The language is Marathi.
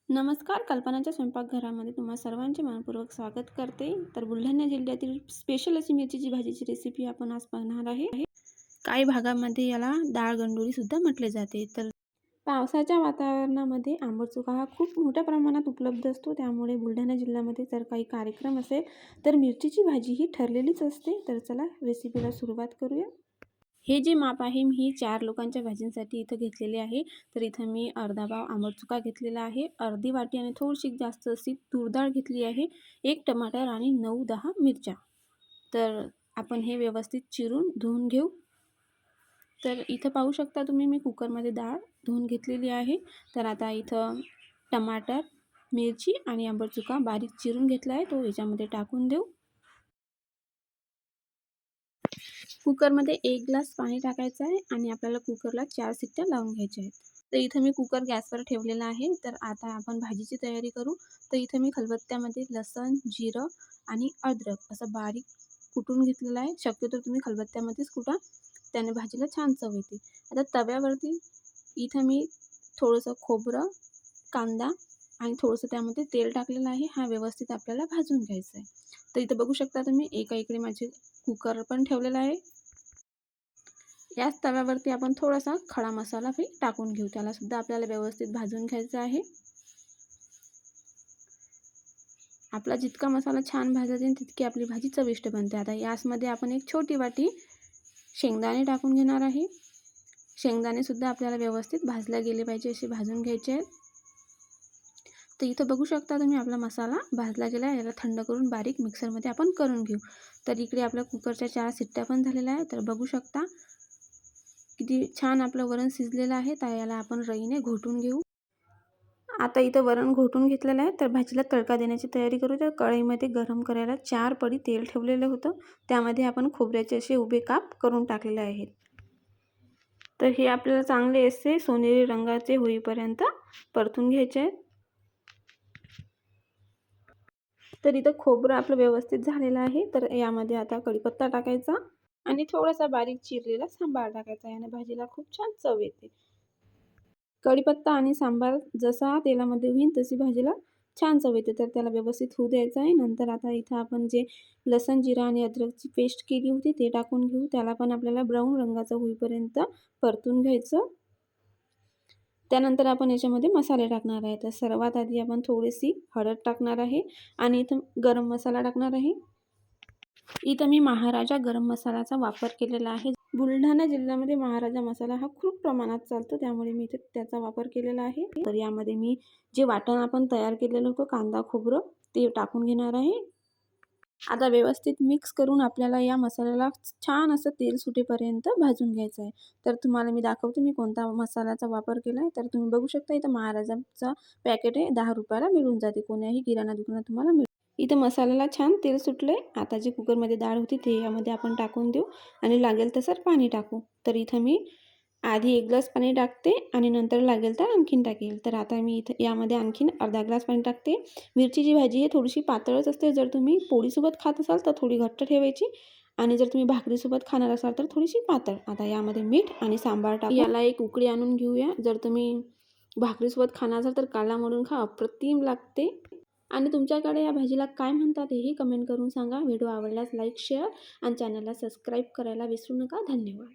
नमस्कार. कल्पनाच्या स्वयंपाकघरामध्ये तुम्हा सर्वांचे मनपूर्वक स्वागत करते. तर बुलढाणा जिल्ह्यातील स्पेशल अशी मिरचीची भाजीची रेसिपी आपण आज पाहणार आहे. काही भागामध्ये याला डाळ गंडोळी सुद्धा म्हटले जाते. तर पावसाच्या वातावरणामध्ये आंबट चुका हा खूप मोठ्या प्रमाणात उपलब्ध असतो. त्यामुळे बुलढाणा जिल्ह्यामध्ये जर काही कार्यक्रम असेल तर मिरचीची भाजी ही ठरलेलीच असते. तर चला रेसिपीला सुरुवात करूया. हे जे माप आहे मी 4 लोकांच्या भाजींसाठी इथं घेतलेले आहे. तर इथं मी अर्धा पाव आंबट चुका घेतलेला आहे, अर्धी वाटी आणि थोडीशी जास्त अशी तूर डाळ घेतली आहे, 1 टमाटर आणि 9-10 मिरच्या. तर आपण हे व्यवस्थित चिरून धुवून घेऊ. तर इथं पाहू शकता तुम्ही मी कुकरमध्ये डाळ धुवून घेतलेली आहे. तर आता इथं टमाटर, मिरची आणि आंबट चुका बारीक चिरून घेतला आहे, तो याच्यामध्ये टाकून देऊ. कुकरमध्ये 1 ग्लास पाणी टाकायचं आहे आणि आपल्याला कुकरला 4 शिट्ट्या लावून घ्यायच्या आहेत. तर इथं मी कुकर गॅसवर ठेवलेला आहे. तर आता आपण भाजीची तयारी करू. तर इथं मी खलबत्त्यामध्ये लसण, जिरं आणि अद्रक असं बारीक कुटून घेतलेलं आहे. शक्यतो तुम्ही खलबत्त्यामध्येच कुटा, त्याने भाजीला छान चव येते. आता तव्यावरती इथं मी थोडंसं खोबरं, कांदा आणि थोडंसं त्यामध्ये तेल टाकलेलं आहे. हा व्यवस्थित आपल्याला भाजून घ्यायचा आहे. तर इथं बघू शकता तुम्ही एका इकडे माझे कुकर पण ठेवलेला आहे. याच तव्यावरती आपण थोडासा खडा मसाला टाकून घेऊ. त्यालासुद्धा आपल्याला व्यवस्थित भाजून घ्यायचा आहे. आपला जितका मसाला छान भाजला जाईल तितकी आपली भाजी चविष्ट बनते. आता याचमध्ये आपण एक छोटी वाटी शेंगदाणे टाकून घेणार आहे. शेंगदाणेसुद्धा आपल्याला व्यवस्थित भाजले गेले पाहिजे, असे भाजून घ्यायचे आहेत. तर इथं बघू शकता तुम्ही आपला मसाला भाजला गेला आहे. याला थंड करून बारीक मिक्सरमध्ये आपण करून घेऊ. तर इकडे आपल्या कुकरच्या 4 शिट्ट्या पण झालेल्या आहेत. तर बघू शकता किती छान आपलं वरण शिजलेलं आहे. तर याला आपण रईने घोटून घेऊ. आता इथं वरण घोटून घेतलेलं आहे. तर भाजीला तडका देण्याची तयारी करू. तर कढईमध्ये गरम करायला 4 पडी तेल ठेवलेलं होतं. त्यामध्ये आपण खोबऱ्याचे असे उभे काप करून टाकलेले आहेत. तर हे आपल्याला चांगले असे सोनेरी रंगाचे होईपर्यंत परतून घ्यायचे आहेत. तर इथं खोबरं आपलं व्यवस्थित झालेलं आहे. तर यामध्ये आता कढीपत्ता टाकायचा आणि थोडासा बारीक चिरलेला सांबार टाकायचा. याने भाजीला खूप छान चव येते. कढीपत्ता आणि सांबार जसा तेलामध्ये होईल तशी भाजीला छान चव येते. तर त्याला व्यवस्थित होऊ द्यायचं आहे. नंतर आता इथं आपण जे लसण, जिरा आणि अद्रकची पेस्ट केली होती ते टाकून घेऊ. त्याला पण आपल्याला ब्राऊन रंगाचं होईपर्यंत परतून घ्यायचं. त्यानंतर आपण याच्यामध्ये मसाले टाकणार आहे. तर सर्वात आधी आपण थोडीशी हळद टाकणार आहे आणि इथं गरम मसाला टाकणार आहे. इथं मी महाराजा गरम मसाल्याचा वापर केलेला आहे. बुलढाणा जिल्ह्यामध्ये महाराजा मसाला हा खूप प्रमाणात चालतो, त्यामुळे मी इथे त्याचा वापर केलेला आहे. तर यामध्ये मी जे वाटण आपण तयार केलेलं होतं कांदा खोबरं ते टाकून घेणार आहे. आता व्यवस्थित मिक्स करून आपल्याला या मसाल्याला छान असं तेल सुटेपर्यंत भाजून घ्यायचं आहे. तर तुम्हाला मी दाखवते मी कोणता मसाल्याचा वापर केला आहे. तर तुम्ही बघू शकता इथं महाराजाचा पॅकेट आहे, 10 रुपयाला मिळून जाते. कोण्याही किराणा दुकानात तुम्हाला मिळेल. इथं मसाल्याला छान तेल सुटले. आता जी कुकरमध्ये डाळ होती ते यामध्ये आपण टाकून देऊ आणि लागेल तसं पाणी टाकू. तर इथं मी आधी 1 ग्लास पाणी टाकते आणि नंतर लागेल तर आणखीन टाकेल. तर आता मी इथं यामध्ये आणखीन अर्धा ग्लास पाणी टाकते. मिरचीची भाजी ही थोडीशी पातळच असते. जर तुम्ही पोळीसोबत खात असाल तर थोडी घट्ट ठेवायची आणि जर तुम्ही भाकरीसोबत खाणार असाल तर थोडीशी पातळ. आता यामध्ये मीठ आणि सांबार टाकू. याला एक उकळी आणून घेऊया. जर तुम्ही भाकरीसोबत खाणार असाल तर काला मोडून खा, अप्रतिम लागते. आणि तुमच्याकडे या भाजीला काय म्हणतात हेही कमेंट करून सांगा. व्हिडिओ आवडल्यास लाईक, शेअर आणि चॅनलला सबस्क्राईब करायला विसरू नका. धन्यवाद.